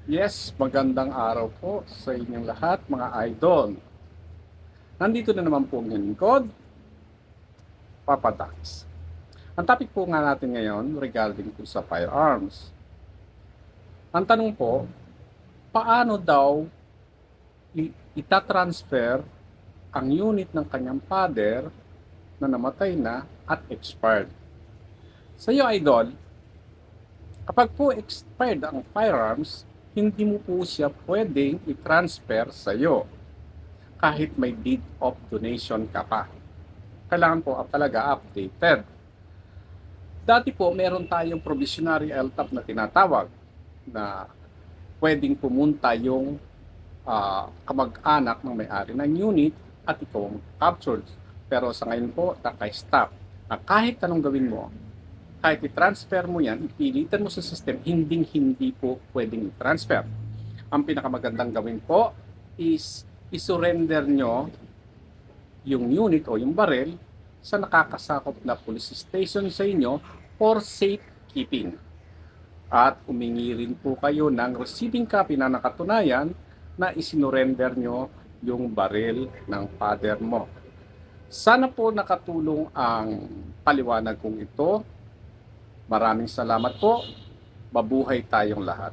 Yes, magandang araw po sa inyong lahat mga idol. Nandito na naman po ang inyong lingkod, Papa Dax. Ang topic po nga natin ngayon regarding po sa firearms. Ang tanong po, paano daw itatransfer ang unit ng kanyang father na namatay na at expired? Sa iyo idol, kapag po expired ang firearms, hindi mo po siya pwedeng i-transfer sa iyo kahit may deed of donation ka pa. Kailangan po talaga updated. Dati po, meron tayong provisionary LTAP na tinatawag na pwedeng pumunta yung kamag-anak ng may-ari ng unit at ikaw ang captured. Pero sa ngayon po, naka-stop. Na kahit anong gawin mo, kahit i-transfer mo yan, ipilitan mo sa system, hindi po pwedeng i-transfer. Ang pinakamagandang gawin po is i-surrender nyo yung unit o yung barrel sa nakakasakop na police station sa inyo for safekeeping. At humingi rin po kayo ng receiving copy na nakatunayan na isinurrender nyo yung barrel ng father mo. Sana po nakatulong ang paliwanag kong ito. Maraming salamat po. Mabuhay tayong lahat.